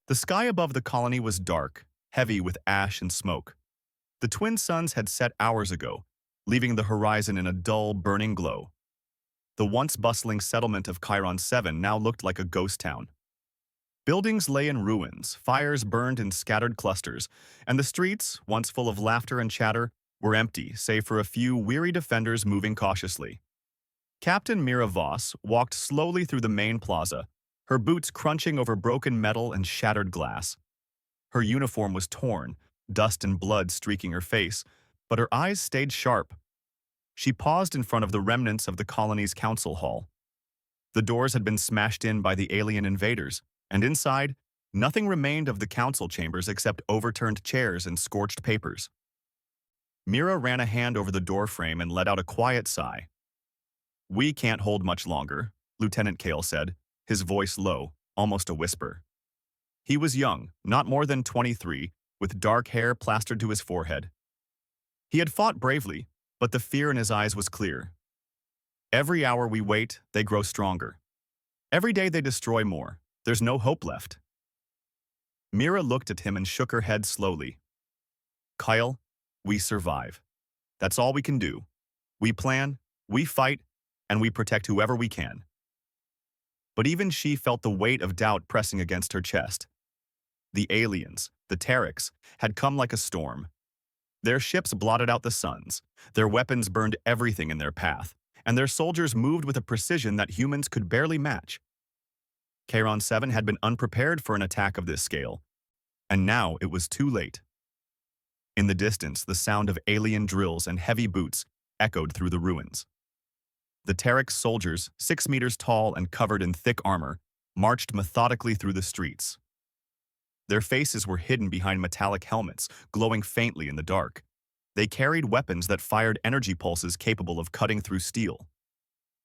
The sky above the colony was dark, heavy with ash and smoke. The twin suns had set hours ago, leaving the horizon in a dull, burning glow. The once bustling settlement of Chiron 7 now looked like a ghost town. Buildings lay in ruins, fires burned in scattered clusters, and the streets, once full of laughter and chatter, were empty, save for a few weary defenders moving cautiously. Captain Mira Voss walked slowly through the main plaza, her boots crunching over broken metal and shattered glass. Her uniform was torn, dust and blood streaking her face, but her eyes stayed sharp. She paused in front of the remnants of the colony's council hall. The doors had been smashed in by the alien invaders, and inside, nothing remained of the council chambers except overturned chairs and scorched papers. Mira ran a hand over the doorframe and let out a quiet sigh. "We can't hold much longer," Lieutenant Kale said, his voice low, almost a whisper. He was young, not more than 23, with dark hair plastered to his forehead. He had fought bravely, but the fear in his eyes was clear. "Every hour we wait, they grow stronger. Every day they destroy more. There's no hope left." Mira looked at him and shook her head slowly. "Kyle, we survive. That's all we can do. We plan, we fight, and we protect whoever we can." But even she felt the weight of doubt pressing against her chest. The aliens, the Terrans, had come like a storm. Their ships blotted out the suns, their weapons burned everything in their path, and their soldiers moved with a precision that humans could barely match. Chiron 7 had been unprepared for an attack of this scale, and now it was too late. In the distance, the sound of alien drills and heavy boots echoed through the ruins. The Terran soldiers, 6 meters tall and covered in thick armor, marched methodically through the streets. Their faces were hidden behind metallic helmets, glowing faintly in the dark. They carried weapons that fired energy pulses capable of cutting through steel.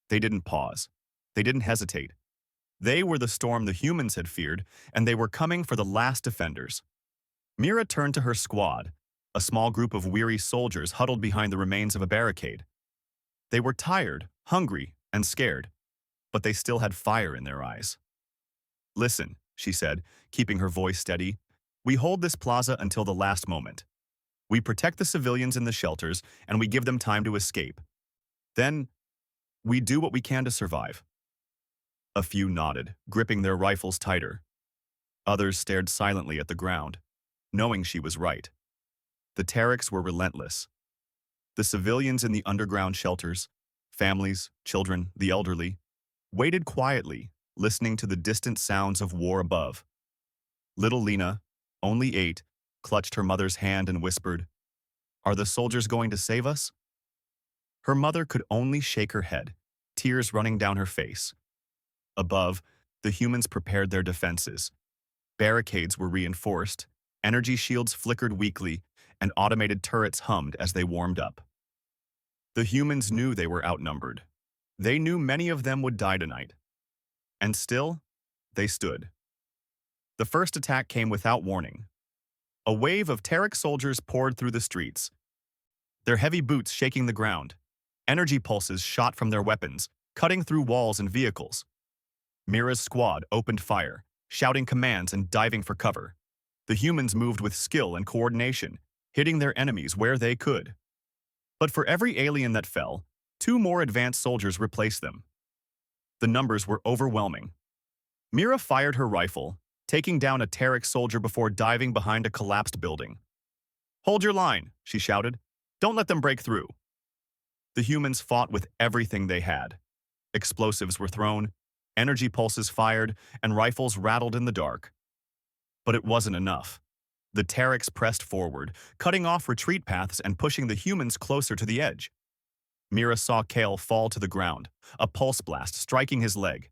They didn't pause. They didn't hesitate. They were the storm the humans had feared, and they were coming for the last defenders. Mira turned to her squad, a small group of weary soldiers huddled behind the remains of a barricade. They were tired, hungry, and scared, but they still had fire in their eyes. "Listen," she said, keeping her voice steady. "We hold this plaza until the last moment. We protect the civilians in the shelters, and we give them time to escape. Then, we do what we can to survive." A few nodded, gripping their rifles tighter. Others stared silently at the ground, knowing she was right. The Terrans were relentless. The civilians in the underground shelters, families, children, the elderly, waited quietly, listening to the distant sounds of war above. Little Lena, only 8, clutched her mother's hand and whispered, "Are the soldiers going to save us?" Her mother could only shake her head, tears running down her face. Above, the humans prepared their defenses. Barricades were reinforced, energy shields flickered weakly, and automated turrets hummed as they warmed up. The humans knew they were outnumbered. They knew many of them would die tonight. And still, they stood. The first attack came without warning. A wave of Terran soldiers poured through the streets, their heavy boots shaking the ground. Energy pulses shot from their weapons, cutting through walls and vehicles. Mira's squad opened fire, shouting commands and diving for cover. The humans moved with skill and coordination, hitting their enemies where they could. But for every alien that fell, 2 more advanced soldiers replaced them. The numbers were overwhelming. Mira fired her rifle, taking down a Terran soldier before diving behind a collapsed building. "Hold your line," she shouted. "Don't let them break through." The humans fought with everything they had. Explosives were thrown, energy pulses fired, and rifles rattled in the dark. But it wasn't enough. The Terrans pressed forward, cutting off retreat paths and pushing the humans closer to the edge. Mira saw Kale fall to the ground, a pulse blast striking his leg.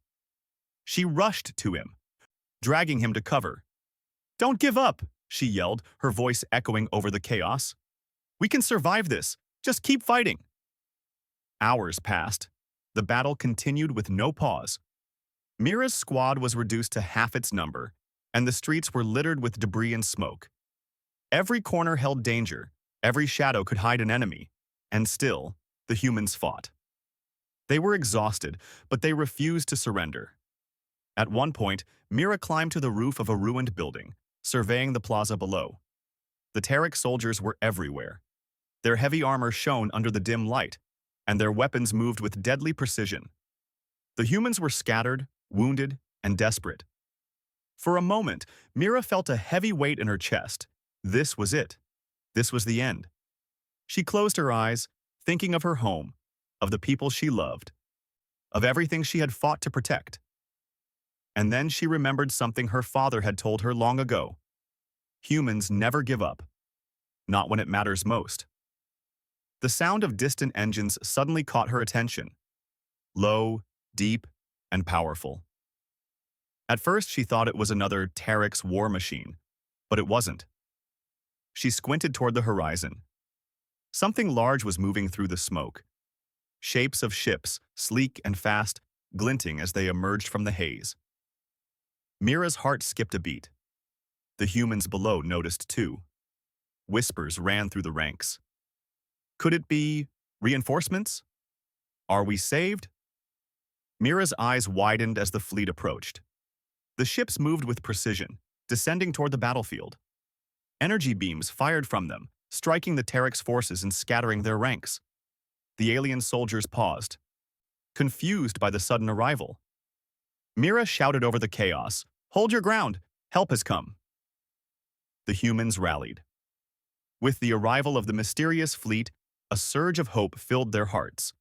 She rushed to him, dragging him to cover. "Don't give up," she yelled, her voice echoing over the chaos. "We can survive this. Just keep fighting." Hours passed. The battle continued with no pause. Mira's squad was reduced to half its number, and the streets were littered with debris and smoke. Every corner held danger, every shadow could hide an enemy, and still, the humans fought. They were exhausted, but they refused to surrender. At one point, Mira climbed to the roof of a ruined building, surveying the plaza below. The Terek soldiers were everywhere. Their heavy armor shone under the dim light, and their weapons moved with deadly precision. The humans were scattered, wounded, and desperate. For a moment, Mira felt a heavy weight in her chest. This was it. This was the end. She closed her eyes, thinking of her home, of the people she loved, of everything she had fought to protect. And then she remembered something her father had told her long ago. Humans never give up. Not when it matters most. The sound of distant engines suddenly caught her attention. Low, deep, and powerful. At first she thought it was another Terek's war machine, but it wasn't. She squinted toward the horizon. Something large was moving through the smoke. Shapes of ships, sleek and fast, glinting as they emerged from the haze. Mira's heart skipped a beat. The humans below noticed too. Whispers ran through the ranks. Could it be reinforcements? Are we saved? Mira's eyes widened as the fleet approached. The ships moved with precision, descending toward the battlefield. Energy beams fired from them, striking the Terek's forces and scattering their ranks. The alien soldiers paused, confused by the sudden arrival. Mira shouted over the chaos, "Hold your ground! Help has come!" The humans rallied. With the arrival of the mysterious fleet, a surge of hope filled their hearts.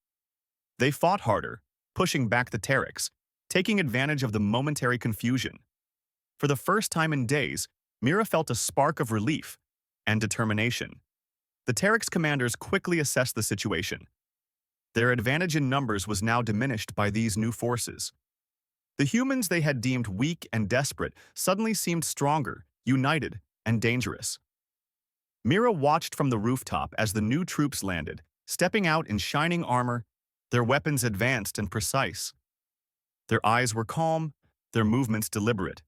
They fought harder, pushing back the Tereks, taking advantage of the momentary confusion. For the first time in days, Mira felt a spark of relief and determination. The Terek's commanders quickly assessed the situation. Their advantage in numbers was now diminished by these new forces. The humans they had deemed weak and desperate suddenly seemed stronger, united, and dangerous. Mira watched from the rooftop as the new troops landed, stepping out in shining armor, their weapons advanced and precise. Their eyes were calm, their movements deliberate.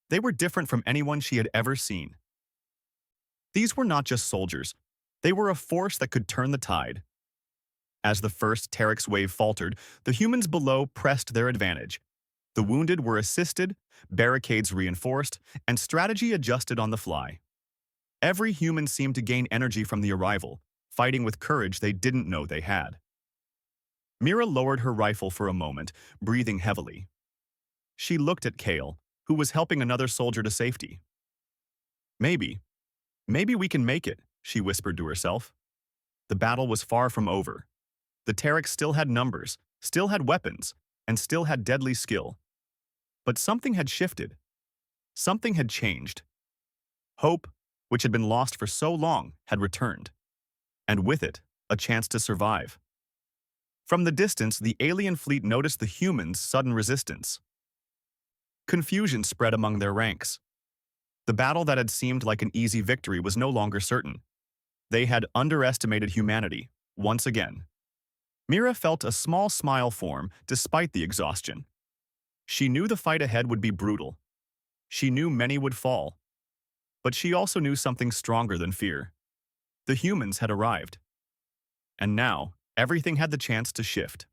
They were different from anyone she had ever seen. These were not just soldiers. They were a force that could turn the tide. As the first Terek's wave faltered, the humans below pressed their advantage. The wounded were assisted, barricades reinforced, and strategy adjusted on the fly. Every human seemed to gain energy from the arrival, fighting with courage they didn't know they had. Mira lowered her rifle for a moment, breathing heavily. She looked at Kale, who was helping another soldier to safety. Maybe we can make it," she whispered to herself. The battle was far from over. The Tereks still had numbers, still had weapons, and still had deadly skill. But something had shifted. Something had changed. Hope, which had been lost for so long, had returned. And with it, a chance to survive. From the distance, the alien fleet noticed the humans' sudden resistance. Confusion spread among their ranks. The battle that had seemed like an easy victory was no longer certain. They had underestimated humanity, once again. Mira felt a small smile form despite the exhaustion. She knew the fight ahead would be brutal. She knew many would fall. But she also knew something stronger than fear. The humans had arrived. And now, everything had the chance to shift.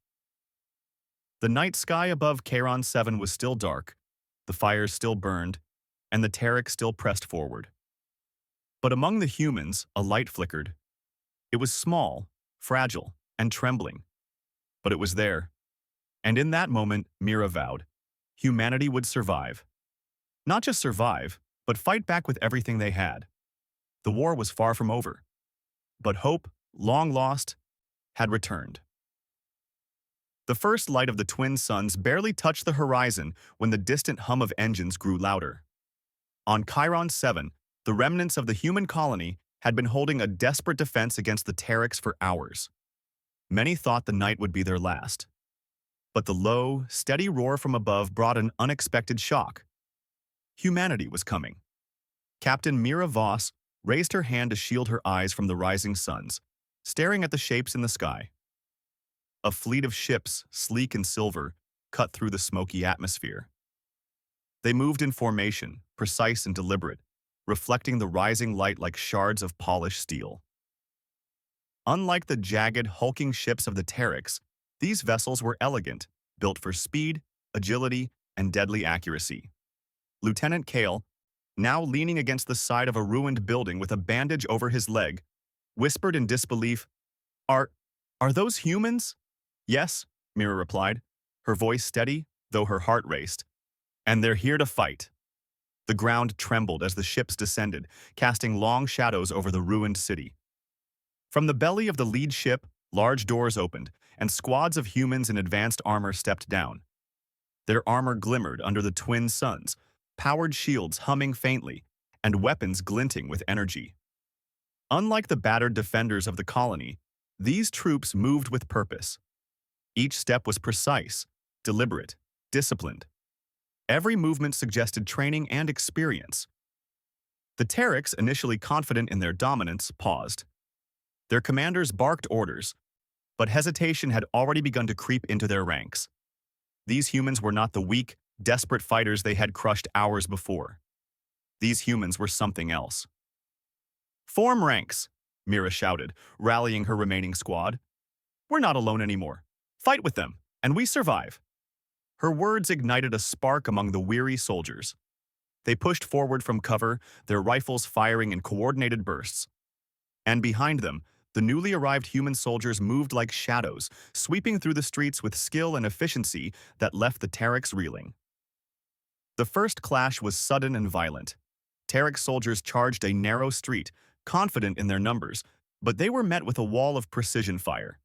The night sky above Charon 7 was still dark, the fires still burned, and the Terek still pressed forward. But among the humans, a light flickered. It was small, fragile, and trembling. But it was there. And in that moment, Mira vowed, humanity would survive. Not just survive, but fight back with everything they had. The war was far from over. But hope, long lost, had returned. The first light of the twin suns barely touched the horizon when the distant hum of engines grew louder. On Chiron 7, the remnants of the human colony had been holding a desperate defense against the Tereks for hours. Many thought the night would be their last. But the low, steady roar from above brought an unexpected shock. Humanity was coming. Captain Mira Voss raised her hand to shield her eyes from the rising suns, staring at the shapes in the sky. A fleet of ships, sleek and silver, cut through the smoky atmosphere. They moved in formation, precise and deliberate, reflecting the rising light like shards of polished steel. Unlike the jagged, hulking ships of the Tereks, these vessels were elegant, built for speed, agility, and deadly accuracy. Lieutenant Kale, now leaning against the side of a ruined building with a bandage over his leg, whispered in disbelief, Are, are those humans? Yes, Mira replied, her voice steady, though her heart raced. And they're here to fight. The ground trembled as the ships descended, casting long shadows over the ruined city. From the belly of the lead ship, large doors opened, and squads of humans in advanced armor stepped down. Their armor glimmered under the twin suns, powered shields humming faintly, and weapons glinting with energy. Unlike the battered defenders of the colony, these troops moved with purpose. Each step was precise, deliberate, disciplined. Every movement suggested training and experience. The Terriks, initially confident in their dominance, paused. Their commanders barked orders, but hesitation had already begun to creep into their ranks. These humans were not the weak, desperate fighters they had crushed hours before. These humans were something else. Form ranks, Mira shouted, rallying her remaining squad. We're not alone anymore. Fight with them, and we survive. Her words ignited a spark among the weary soldiers. They pushed forward from cover, their rifles firing in coordinated bursts. And behind them, the newly arrived human soldiers moved like shadows, sweeping through the streets with skill and efficiency that left the Terriks reeling. The first clash was sudden and violent. Terrik soldiers charged a narrow street, confident in their numbers, but they were met with a wall of precision fire.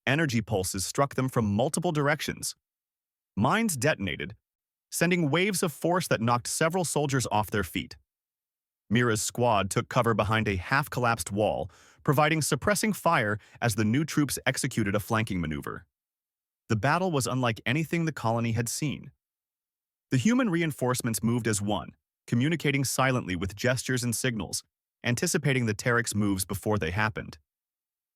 Energy pulses struck them from multiple directions. Mines detonated, sending waves of force that knocked several soldiers off their feet. Mira's squad took cover behind a half-collapsed wall, providing suppressing fire as the new troops executed a flanking maneuver. The battle was unlike anything the colony had seen. The human reinforcements moved as one, communicating silently with gestures and signals, anticipating the Terriks' moves before they happened.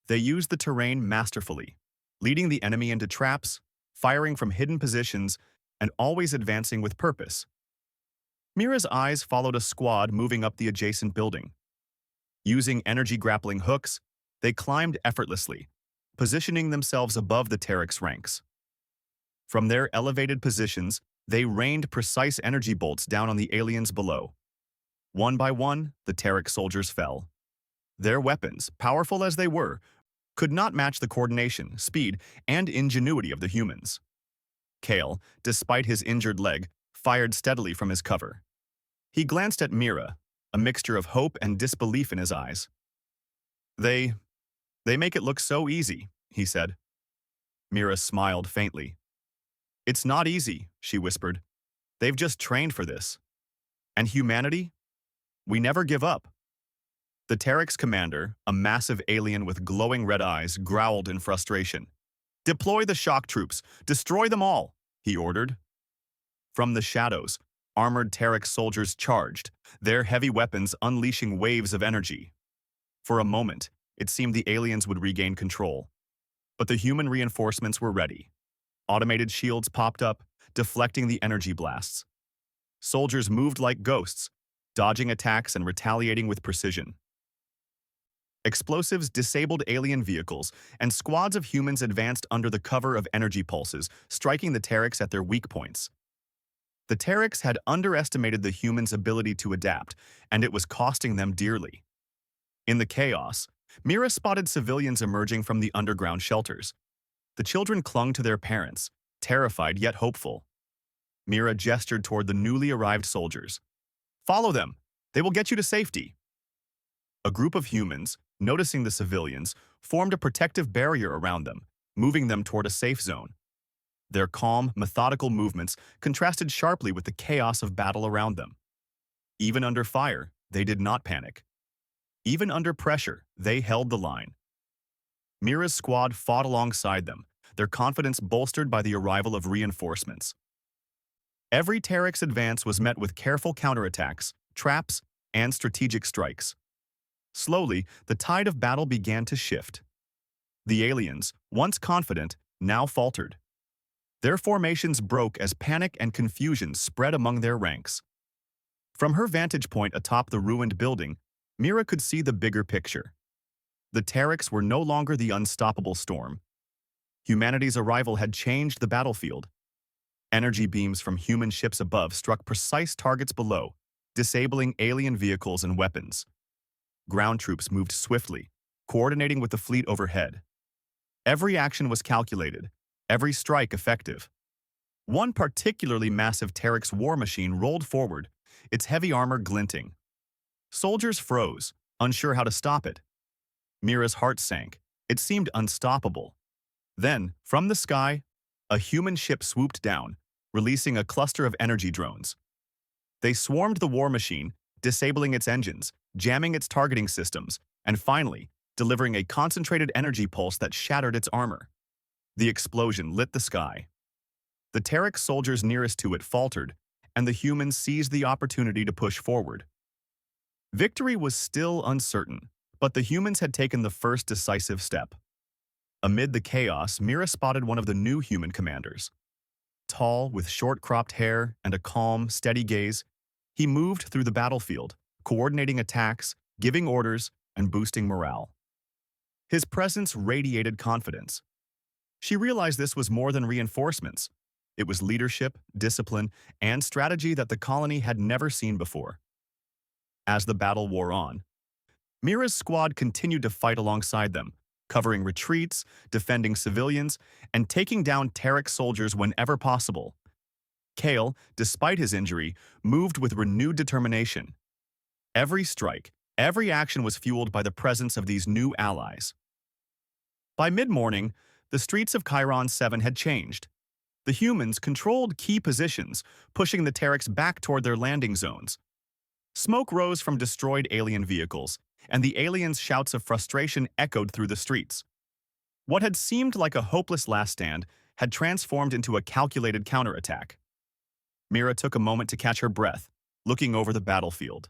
They used the terrain masterfully, leading the enemy into traps, firing from hidden positions, and always advancing with purpose. Mira's eyes followed a squad moving up the adjacent building. Using energy-grappling hooks, they climbed effortlessly, positioning themselves above the Terriks' ranks. From their elevated positions, they rained precise energy bolts down on the aliens below. One by one, the Terrik soldiers fell. Their weapons, powerful as they were, could not match the coordination, speed, and ingenuity of the humans. Kale, despite his injured leg, fired steadily from his cover. He glanced at Mira, a mixture of hope and disbelief in his eyes. They make it look so easy, he said. Mira smiled faintly. It's not easy, she whispered. They've just trained for this. And humanity? We never give up. The Terriks' commander, a massive alien with glowing red eyes, growled in frustration. Deploy the shock troops. Destroy them all, he ordered. From the shadows, armored Terrik soldiers charged, their heavy weapons unleashing waves of energy. For a moment, it seemed the aliens would regain control. But the human reinforcements were ready. Automated shields popped up, deflecting the energy blasts. Soldiers moved like ghosts, dodging attacks and retaliating with precision. Explosives disabled alien vehicles, and squads of humans advanced under the cover of energy pulses, striking the Terriks at their weak points. The Terriks had underestimated the humans' ability to adapt, and it was costing them dearly. In the chaos, Mira spotted civilians emerging from the underground shelters. The children clung to their parents, terrified yet hopeful. Mira gestured toward the newly arrived soldiers. Follow them. They will get you to safety. A group of humans, noticing the civilians, formed a protective barrier around them, moving them toward a safe zone. Their calm, methodical movements contrasted sharply with the chaos of battle around them. Even under fire, they did not panic. Even under pressure, they held the line. Mira's squad fought alongside them, their confidence bolstered by the arrival of reinforcements. Every Terrik's advance was met with careful counterattacks, traps, and strategic strikes. Slowly, the tide of battle began to shift. The aliens, once confident, now faltered. Their formations broke as panic and confusion spread among their ranks. From her vantage point atop the ruined building, Mira could see the bigger picture. The Terriks were no longer the unstoppable storm. Humanity's arrival had changed the battlefield. Energy beams from human ships above struck precise targets below, disabling alien vehicles and weapons. Ground troops moved swiftly, coordinating with the fleet overhead. Every action was calculated, every strike effective. One particularly massive Terex war machine rolled forward, its heavy armor glinting. Soldiers froze, unsure how to stop it. Mira's heart sank. It seemed unstoppable. Then, from the sky, a human ship swooped down, releasing a cluster of energy drones. They swarmed the war machine, disabling its engines, jamming its targeting systems, and finally, delivering a concentrated energy pulse that shattered its armor. The explosion lit the sky. The Terex soldiers nearest to it faltered, and the humans seized the opportunity to push forward. Victory was still uncertain, but the humans had taken the first decisive step. Amid the chaos, Mira spotted one of the new human commanders. Tall, with short-cropped hair and a calm, steady gaze, he moved through the battlefield, coordinating attacks, giving orders, and boosting morale. His presence radiated confidence. She realized this was more than reinforcements. It was leadership, discipline, and strategy that the colony had never seen before. As the battle wore on, Mira's squad continued to fight alongside them, covering retreats, defending civilians, and taking down Terex soldiers whenever possible. Kale, despite his injury, moved with renewed determination. Every strike, every action was fueled by the presence of these new allies. By mid-morning, the streets of Chiron 7 had changed. The humans controlled key positions, pushing the Terex back toward their landing zones. Smoke rose from destroyed alien vehicles, and the aliens' shouts of frustration echoed through the streets. What had seemed like a hopeless last stand had transformed into a calculated counterattack. Mira took a moment to catch her breath, looking over the battlefield.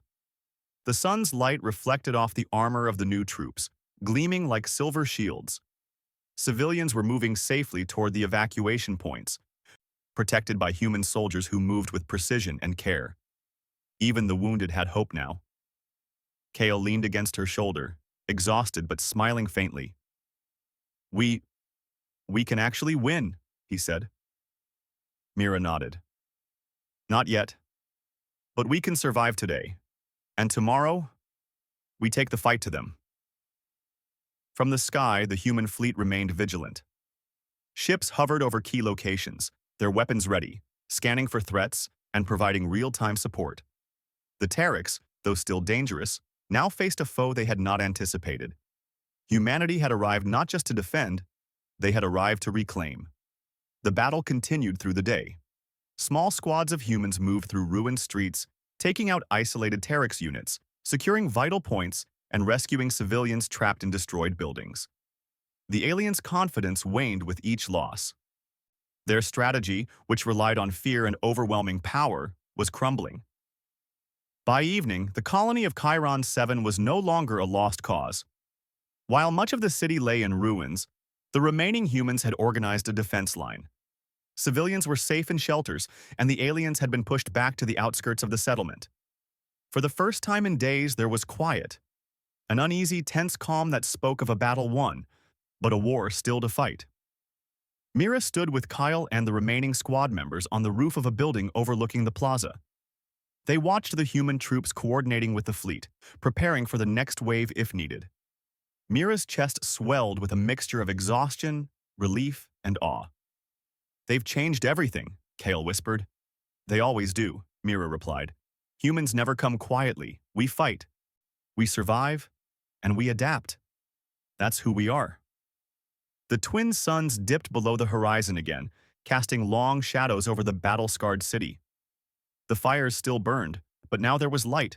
The sun's light reflected off the armor of the new troops, gleaming like silver shields. Civilians were moving safely toward the evacuation points, protected by human soldiers who moved with precision and care. Even the wounded had hope now. Kale leaned against her shoulder, exhausted but smiling faintly. We can actually win," he said. Mira nodded. "Not yet. But we can survive today. And tomorrow, we take the fight to them." From the sky, the human fleet remained vigilant. Ships hovered over key locations, their weapons ready, scanning for threats and providing real-time support. The Terex, though still dangerous, now faced a foe they had not anticipated. Humanity had arrived not just to defend, they had arrived to reclaim. The battle continued through the day. Small squads of humans moved through ruined streets, taking out isolated Terex units, securing vital points, and rescuing civilians trapped in destroyed buildings. The aliens' confidence waned with each loss. Their strategy, which relied on fear and overwhelming power, was crumbling. By evening, the colony of Chiron 7 was no longer a lost cause. While much of the city lay in ruins, the remaining humans had organized a defense line. Civilians were safe in shelters, and the aliens had been pushed back to the outskirts of the settlement. For the first time in days, there was quiet. An uneasy, tense calm that spoke of a battle won, but a war still to fight. Mira stood with Kyle and the remaining squad members on the roof of a building overlooking the plaza. They watched the human troops coordinating with the fleet, preparing for the next wave if needed. Mira's chest swelled with a mixture of exhaustion, relief, and awe. "They've changed everything," Kale whispered. "They always do," Mira replied. "Humans never come quietly. We fight. We survive, and we adapt. That's who we are." The twin suns dipped below the horizon again, casting long shadows over the battle-scarred city. The fires still burned, but now there was light,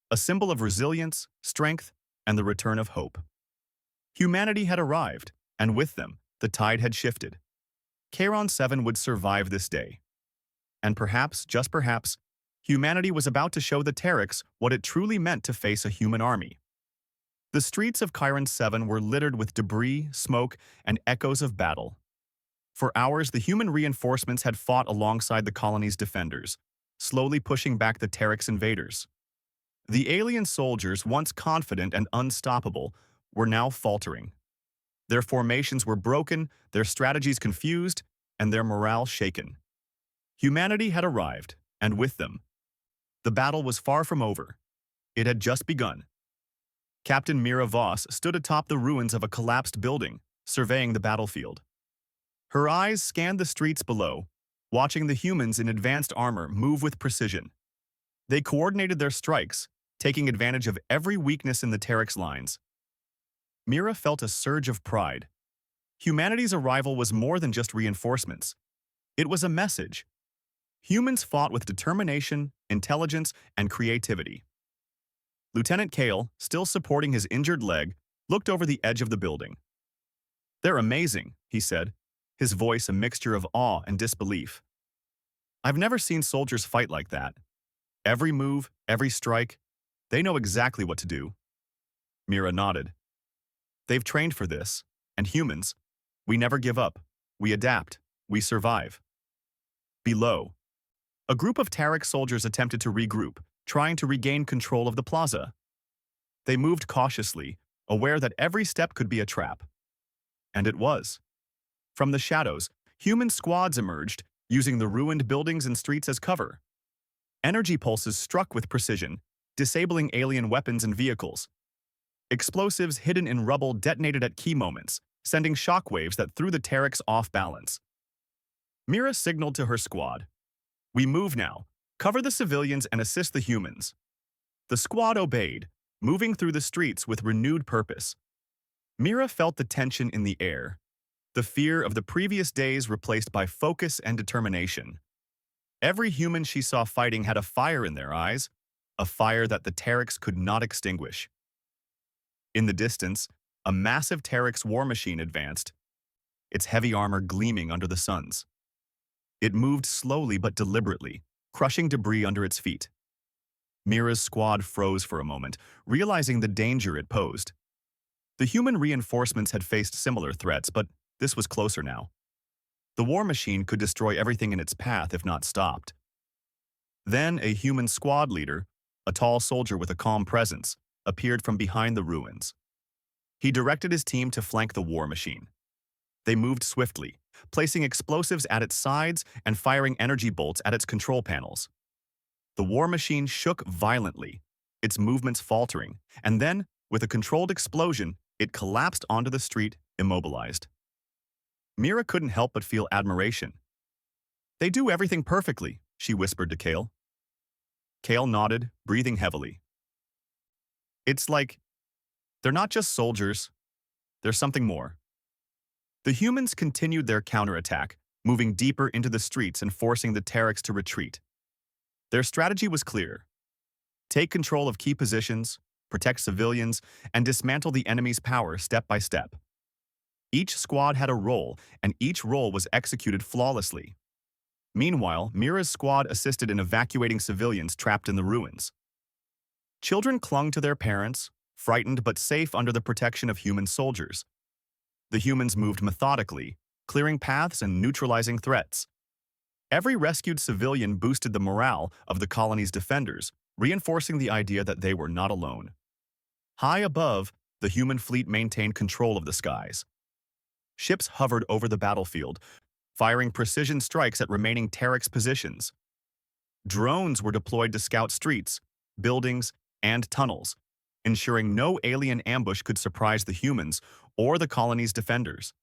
a symbol of resilience, strength, and the return of hope. Humanity had arrived, and with them, the tide had shifted. Chiron 7 would survive this day. And perhaps, just perhaps, humanity was about to show the Terex what it truly meant to face a human army. The streets of Chiron 7 were littered with debris, smoke, and echoes of battle. For hours, the human reinforcements had fought alongside the colony's defenders, slowly pushing back the Terex invaders. The alien soldiers, once confident and unstoppable, were now faltering. Their formations were broken, their strategies confused, and their morale shaken. Humanity had arrived, and with them, the battle was far from over. It had just begun. Captain Mira Voss stood atop the ruins of a collapsed building, surveying the battlefield. Her eyes scanned the streets below, watching the humans in advanced armor move with precision. They coordinated their strikes, taking advantage of every weakness in the Terex lines. Mira felt a surge of pride. Humanity's arrival was more than just reinforcements. It was a message. Humans fought with determination, intelligence, and creativity. Lieutenant Kale, still supporting his injured leg, looked over the edge of the building. "They're amazing," he said, his voice a mixture of awe and disbelief. "I've never seen soldiers fight like that. Every move, every strike, they know exactly what to do." Mira nodded. "They've trained for this, and humans, we never give up. We adapt. We survive." Below, a group of Tarek soldiers attempted to regroup, trying to regain control of the plaza. They moved cautiously, aware that every step could be a trap. And it was. From the shadows, human squads emerged, using the ruined buildings and streets as cover. Energy pulses struck with precision, disabling alien weapons and vehicles. Explosives hidden in rubble detonated at key moments, sending shockwaves that threw the Terex off balance. Mira signaled to her squad. "We move now. Cover the civilians and assist the humans." The squad obeyed, moving through the streets with renewed purpose. Mira felt the tension in the air, the fear of the previous days replaced by focus and determination. Every human she saw fighting had a fire in their eyes, a fire that the Terex could not extinguish. In the distance, a massive Terex war machine advanced, its heavy armor gleaming under the suns. It moved slowly but deliberately, crushing debris under its feet. Mira's squad froze for a moment, realizing the danger it posed. The human reinforcements had faced similar threats, but this was closer now. The war machine could destroy everything in its path if not stopped. Then a human squad leader, a tall soldier with a calm presence, appeared from behind the ruins. He directed his team to flank the war machine. They moved swiftly, placing explosives at its sides and firing energy bolts at its control panels. The war machine shook violently, its movements faltering, and then, with a controlled explosion, it collapsed onto the street, immobilized. Mira couldn't help but feel admiration. "They do everything perfectly," she whispered to Kale. Kale nodded, breathing heavily. "It's like, they're not just soldiers, there's something more." The humans continued their counterattack, moving deeper into the streets and forcing the Terex to retreat. Their strategy was clear. Take control of key positions, protect civilians, and dismantle the enemy's power step by step. Each squad had a role, and each role was executed flawlessly. Meanwhile, Mira's squad assisted in evacuating civilians trapped in the ruins. Children clung to their parents, frightened but safe under the protection of human soldiers. The humans moved methodically, clearing paths and neutralizing threats. Every rescued civilian boosted the morale of the colony's defenders, reinforcing the idea that they were not alone. High above, the human fleet maintained control of the skies. Ships hovered over the battlefield, firing precision strikes at remaining Terex positions. Drones were deployed to scout streets, buildings, and tunnels, ensuring no alien ambush could surprise the humans or the colony's defenders.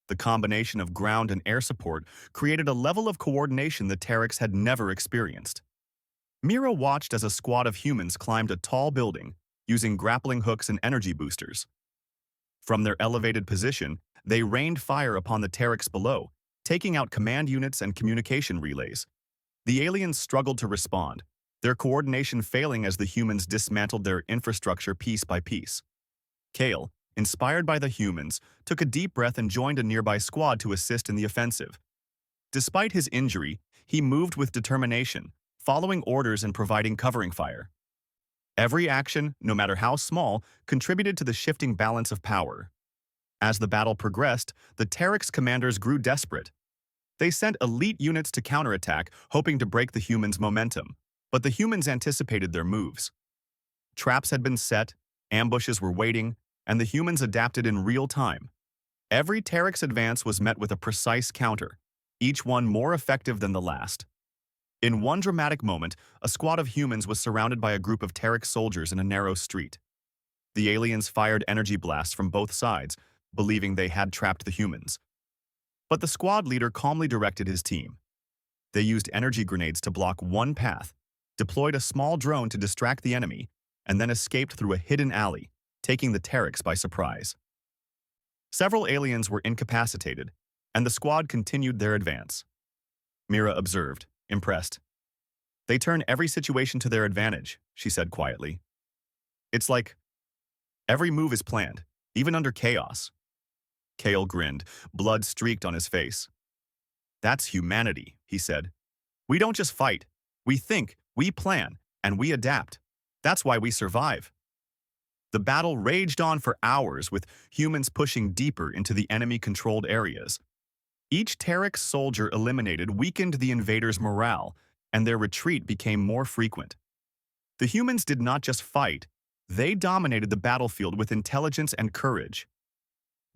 The combination of ground and air support created a level of coordination the Terex had never experienced. Mira watched as a squad of humans climbed a tall building, using grappling hooks and energy boosters. From their elevated position, they rained fire upon the Terex below, taking out command units and communication relays. The aliens struggled to respond, their coordination failing as the humans dismantled their infrastructure piece by piece. Kale, inspired by the humans, took a deep breath and joined a nearby squad to assist in the offensive. Despite his injury, he moved with determination, following orders and providing covering fire. Every action, no matter how small, contributed to the shifting balance of power. As the battle progressed, the Terex commanders grew desperate. They sent elite units to counterattack, hoping to break the humans' momentum, but the humans anticipated their moves. Traps had been set, ambushes were waiting, and the humans adapted in real time. Every Terex advance was met with a precise counter, each one more effective than the last. In one dramatic moment, a squad of humans was surrounded by a group of Terran soldiers in a narrow street. The aliens fired energy blasts from both sides, believing they had trapped the humans. But the squad leader calmly directed his team. They used energy grenades to block one path, deployed a small drone to distract the enemy, and then escaped through a hidden alley, taking the Terrans by surprise. Several aliens were incapacitated, and the squad continued their advance. Mira observed, impressed. "They turn every situation to their advantage," she said quietly. "It's like every move is planned, even under chaos." Kale grinned, blood streaked on his face. "That's humanity," he said. "We don't just fight. We think, we plan, and we adapt. That's why we survive." The battle raged on for hours, with humans pushing deeper into the enemy-controlled areas. Each Terran soldier eliminated weakened the invaders' morale, and their retreat became more frequent. The humans did not just fight, they dominated the battlefield with intelligence and courage.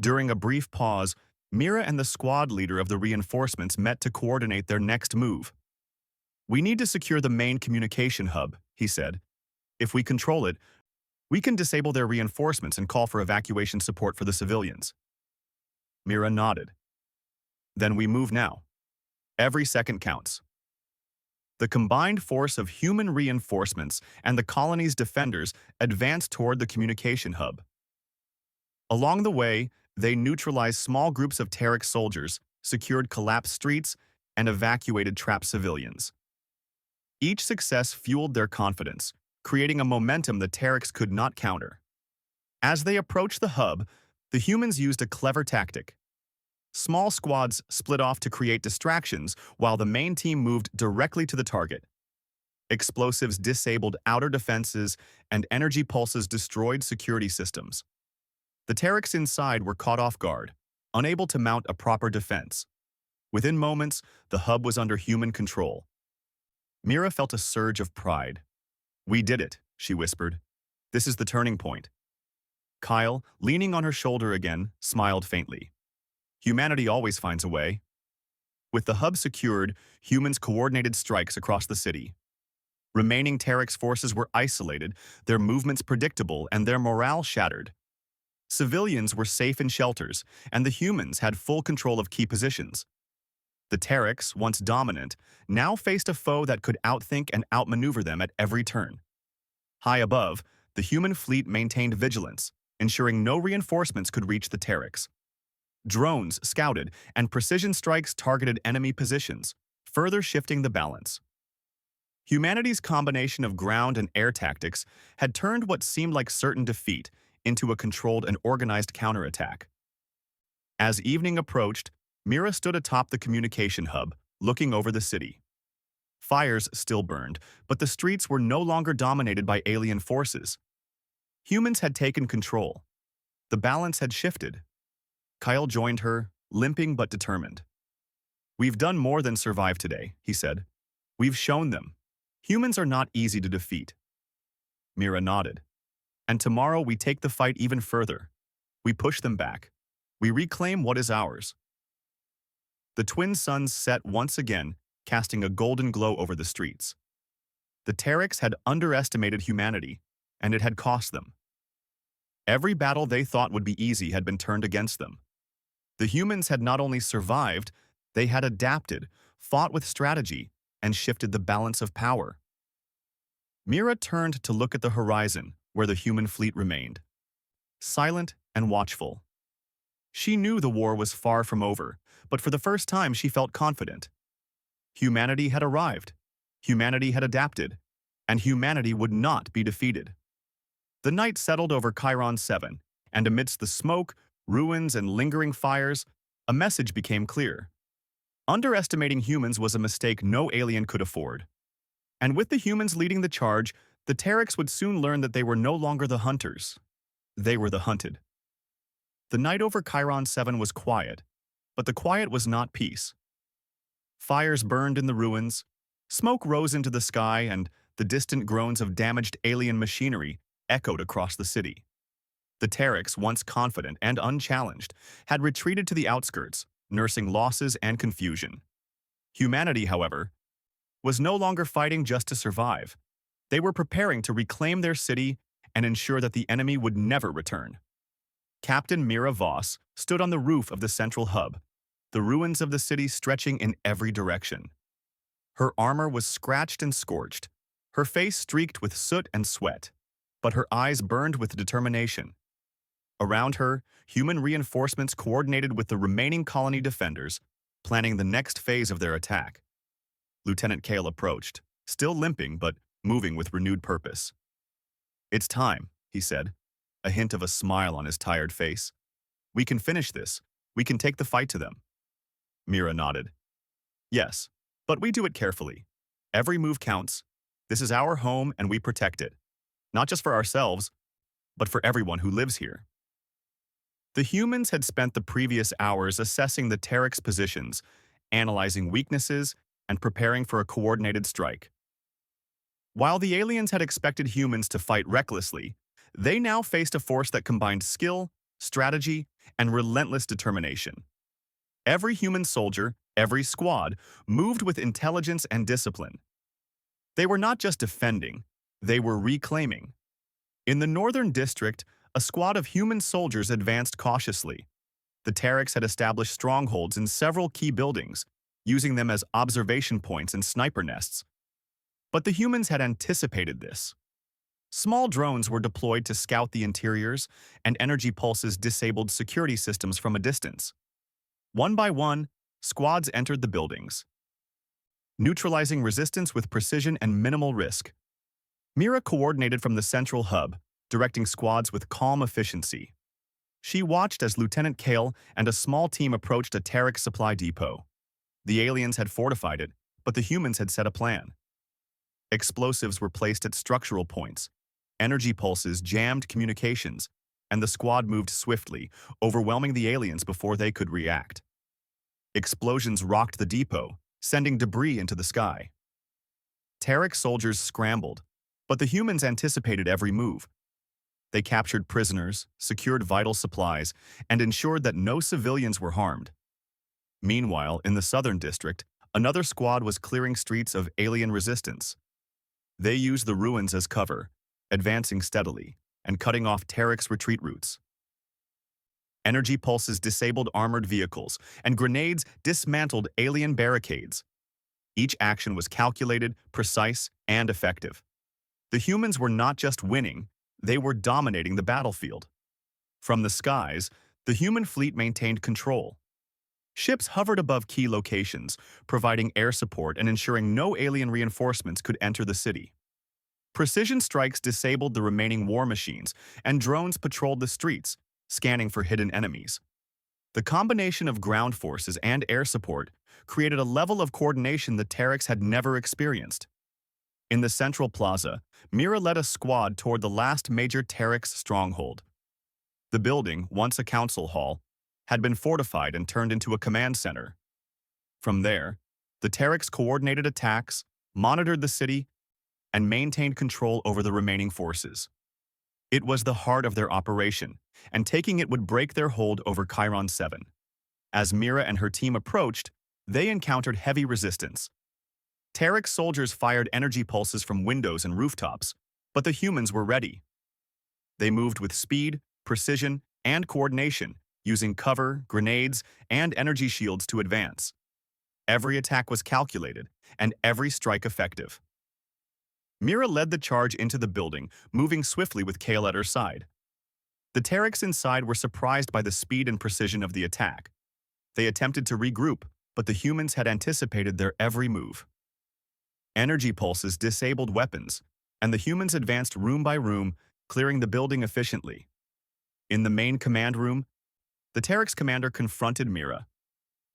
During a brief pause, Mira and the squad leader of the reinforcements met to coordinate their next move. "We need to secure the main communication hub," he said. "If we control it, we can disable their reinforcements and call for evacuation support for the civilians." Mira nodded. "Then we move now. Every second counts." The combined force of human reinforcements and the colony's defenders advanced toward the communication hub. Along the way, they neutralized small groups of Terran soldiers, secured collapsed streets, and evacuated trapped civilians. Each success fueled their confidence, creating a momentum the Terrans could not counter. As they approached the hub, the humans used a clever tactic. Small squads split off to create distractions while the main team moved directly to the target. Explosives disabled outer defenses, and energy pulses destroyed security systems. The Terrans inside were caught off guard, unable to mount a proper defense. Within moments, the hub was under human control. Mira felt a surge of pride. "We did it," she whispered. "This is the turning point." Kyle, leaning on her shoulder again, smiled faintly. "Humanity always finds a way." With the hub secured, humans coordinated strikes across the city. Remaining Terran forces were isolated, their movements predictable, and their morale shattered. Civilians were safe in shelters, and the humans had full control of key positions. The Terran, once dominant, now faced a foe that could outthink and outmaneuver them at every turn. High above, the human fleet maintained vigilance, ensuring no reinforcements could reach the Terrans. Drones scouted, and precision strikes targeted enemy positions, further shifting the balance. Humanity's combination of ground and air tactics had turned what seemed like certain defeat into a controlled and organized counterattack. As evening approached, Mira stood atop the communication hub, looking over the city. Fires still burned, but the streets were no longer dominated by alien forces. Humans had taken control. The balance had shifted. Kyle joined her, limping but determined. "We've done more than survive today," he said. "We've shown them. Humans are not easy to defeat." Mira nodded. "And tomorrow we take the fight even further. We push them back. We reclaim what is ours." The twin suns set once again, casting a golden glow over the streets. The Terrans had underestimated humanity, and it had cost them. Every battle they thought would be easy had been turned against them. The humans had not only survived, they had adapted, fought with strategy, and shifted the balance of power. Mira turned to look at the horizon, where the human fleet remained. Silent and watchful. She knew the war was far from over, but for the first time she felt confident. Humanity had arrived, humanity had adapted, and humanity would not be defeated. The night settled over Chiron 7, and amidst the smoke, ruins, and lingering fires, a message became clear. Underestimating humans was a mistake no alien could afford. And with the humans leading the charge, the Terrans would soon learn that they were no longer the hunters. They were the hunted. The night over Chiron 7 was quiet, but the quiet was not peace. Fires burned in the ruins, smoke rose into the sky, and the distant groans of damaged alien machinery echoed across the city. The Terrans, once confident and unchallenged, had retreated to the outskirts, nursing losses and confusion. Humanity, however, was no longer fighting just to survive. They were preparing to reclaim their city and ensure that the enemy would never return. Captain Mira Voss stood on the roof of the central hub, the ruins of the city stretching in every direction. Her armor was scratched and scorched, her face streaked with soot and sweat, but her eyes burned with determination. Around her, human reinforcements coordinated with the remaining colony defenders, planning the next phase of their attack. Lieutenant Kale approached, still limping but moving with renewed purpose. "It's time," he said, a hint of a smile on his tired face. "We can finish this. We can take the fight to them." Mira nodded. "Yes, but we do it carefully. Every move counts. This is our home and we protect it. Not just for ourselves, but for everyone who lives here." The humans had spent the previous hours assessing the Terex positions, analyzing weaknesses, and preparing for a coordinated strike. While the aliens had expected humans to fight recklessly, they now faced a force that combined skill, strategy, and relentless determination. Every human soldier, every squad, moved with intelligence and discipline. They were not just defending, they were reclaiming. In the northern district, a squad of human soldiers advanced cautiously. The Terex had established strongholds in several key buildings, using them as observation points and sniper nests. But the humans had anticipated this. Small drones were deployed to scout the interiors, and energy pulses disabled security systems from a distance. One by one, squads entered the buildings, neutralizing resistance with precision and minimal risk. Mira coordinated from the central hub, directing squads with calm efficiency. She watched as Lieutenant Kale and a small team approached a Terex supply depot. The aliens had fortified it, but the humans had set a plan. Explosives were placed at structural points. Energy pulses jammed communications, and the squad moved swiftly, overwhelming the aliens before they could react. Explosions rocked the depot, sending debris into the sky. Terex soldiers scrambled, but the humans anticipated every move. They captured prisoners, secured vital supplies, and ensured that no civilians were harmed. Meanwhile, in the southern district, another squad was clearing streets of alien resistance. They used the ruins as cover, advancing steadily and cutting off Terex retreat routes. Energy pulses disabled armored vehicles, and grenades dismantled alien barricades. Each action was calculated, precise, and effective. The humans were not just winning, they were dominating the battlefield. From the skies, the human fleet maintained control. Ships hovered above key locations, providing air support and ensuring no alien reinforcements could enter the city. Precision strikes disabled the remaining war machines, and drones patrolled the streets, scanning for hidden enemies. The combination of ground forces and air support created a level of coordination the Terex had never experienced. In the central plaza, Mira led a squad toward the last major Terex stronghold. The building, once a council hall, had been fortified and turned into a command center. From there, the Terex coordinated attacks, monitored the city, and maintained control over the remaining forces. It was the heart of their operation, and taking it would break their hold over Chiron 7. As Mira and her team approached, they encountered heavy resistance. Terex soldiers fired energy pulses from windows and rooftops, but the humans were ready. They moved with speed, precision, and coordination, using cover, grenades, and energy shields to advance. Every attack was calculated, and every strike effective. Mira led the charge into the building, moving swiftly with Kale at her side. The Terex inside were surprised by the speed and precision of the attack. They attempted to regroup, but the humans had anticipated their every move. Energy pulses disabled weapons, and the humans advanced room by room, clearing the building efficiently. In the main command room, the Terex commander confronted Mira.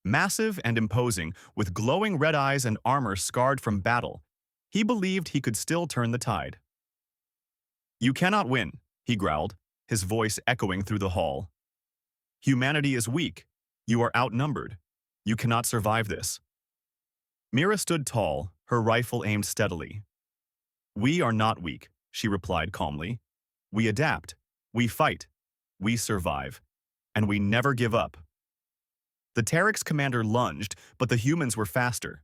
Massive and imposing, with glowing red eyes and armor scarred from battle, he believed he could still turn the tide. "You cannot win," he growled, his voice echoing through the hall. "Humanity is weak. You are outnumbered. You cannot survive this." Mira stood tall, her rifle aimed steadily. "We are not weak," she replied calmly. "We adapt. We fight. We survive. And we never give up." The Terex commander lunged, but the humans were faster.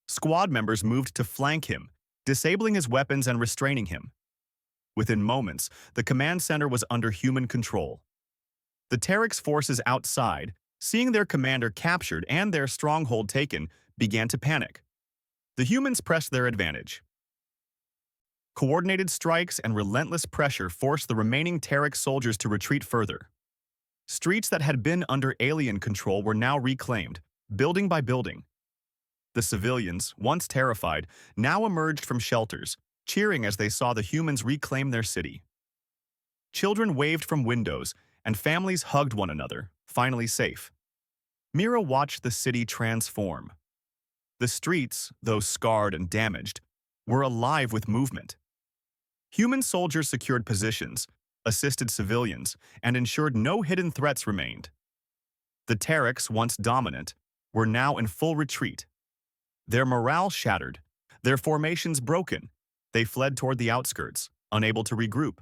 Squad members moved to flank him, disabling his weapons and restraining him. Within moments, the command center was under human control. The Terex forces outside, seeing their commander captured and their stronghold taken, began to panic. The humans pressed their advantage. Coordinated strikes and relentless pressure forced the remaining Terex soldiers to retreat further. Streets that had been under alien control were now reclaimed, building by building. The civilians, once terrified, now emerged from shelters, cheering as they saw the humans reclaim their city. Children waved from windows, and families hugged one another, finally safe. Mira watched the city transform. The streets, though scarred and damaged, were alive with movement. Human soldiers secured positions, assisted civilians, and ensured no hidden threats remained. The Terex, once dominant, were now in full retreat. Their morale shattered, their formations broken. They fled toward the outskirts, unable to regroup.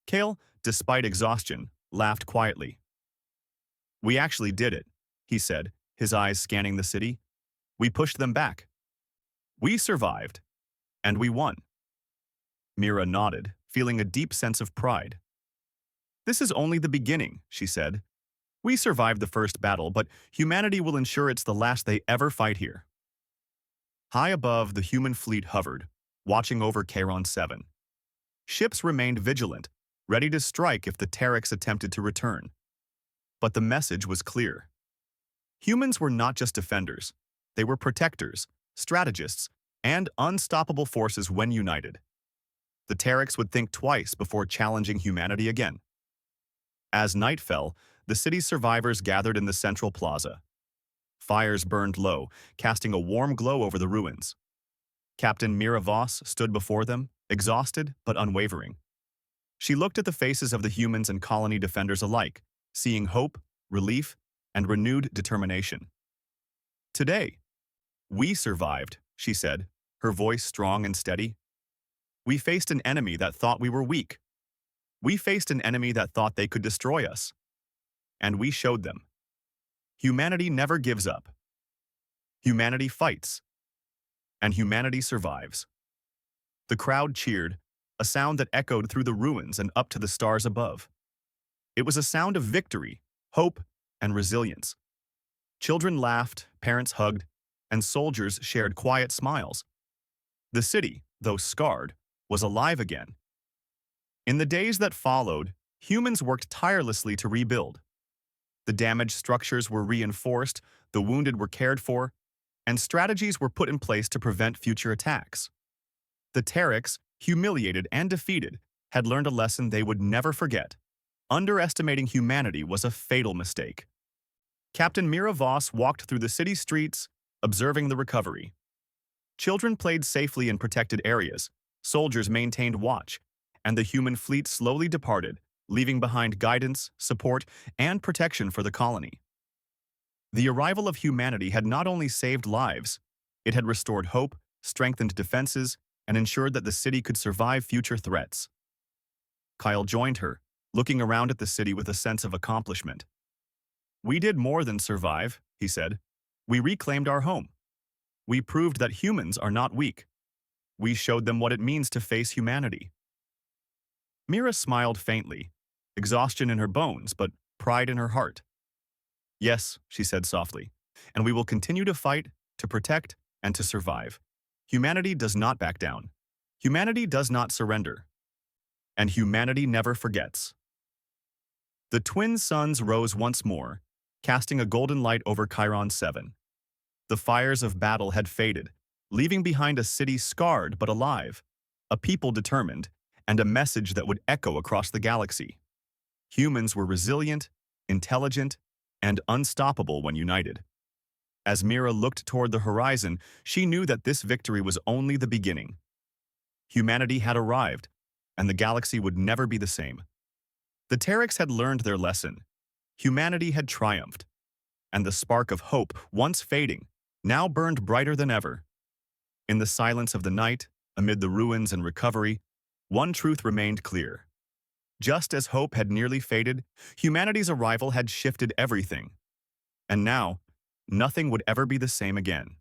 Kale, despite exhaustion, laughed quietly. "We actually did it," he said, his eyes scanning the city. "We pushed them back. We survived, and we won." Mira nodded, feeling a deep sense of pride. "This is only the beginning," she said. "We survived the first battle, but humanity will ensure it's the last they ever fight here." High above, the human fleet hovered, watching over Charon 7. Ships remained vigilant, ready to strike if the Terex attempted to return. But the message was clear. Humans were not just defenders. They were protectors, strategists, and unstoppable forces when united. The Terex would think twice before challenging humanity again. As night fell, the city's survivors gathered in the central plaza. Fires burned low, casting a warm glow over the ruins. Captain Mira Voss stood before them, exhausted but unwavering. She looked at the faces of the humans and colony defenders alike, seeing hope, relief, and renewed determination. "Today, we survived," she said, her voice strong and steady. "We faced an enemy that thought we were weak. We faced an enemy that thought they could destroy us. And we showed them. Humanity never gives up. Humanity fights. And humanity survives." The crowd cheered, a sound that echoed through the ruins and up to the stars above. It was a sound of victory, hope, and resilience. Children laughed, parents hugged, and soldiers shared quiet smiles. The city, though scarred, was alive again. In the days that followed, humans worked tirelessly to rebuild. The damaged structures were reinforced, the wounded were cared for, and strategies were put in place to prevent future attacks. The Terex, humiliated and defeated, had learned a lesson they would never forget. Underestimating humanity was a fatal mistake. Captain Mira Voss walked through the city streets, observing the recovery. Children played safely in protected areas, soldiers maintained watch, and the human fleet slowly departed, leaving behind guidance, support, and protection for the colony. The arrival of humanity had not only saved lives, it had restored hope, strengthened defenses, and ensured that the city could survive future threats. Kyle joined her, looking around at the city with a sense of accomplishment. "We did more than survive," he said. "We reclaimed our home. We proved that humans are not weak. We showed them what it means to face humanity." Mira smiled faintly, exhaustion in her bones, but pride in her heart. "Yes," she said softly, "and we will continue to fight, to protect, and to survive. Humanity does not back down. Humanity does not surrender. And humanity never forgets." The twin suns rose once more, casting a golden light over Chiron 7. The fires of battle had faded, leaving behind a city scarred but alive, a people determined, and a message that would echo across the galaxy. Humans were resilient, intelligent, and unstoppable when united. As Mira looked toward the horizon, she knew that this victory was only the beginning. Humanity had arrived, and the galaxy would never be the same. The Terex had learned their lesson. Humanity had triumphed, and the spark of hope, once fading, now burned brighter than ever. In the silence of the night, amid the ruins and recovery, one truth remained clear. Just as hope had nearly faded, humanity's arrival had shifted everything. And now, nothing would ever be the same again.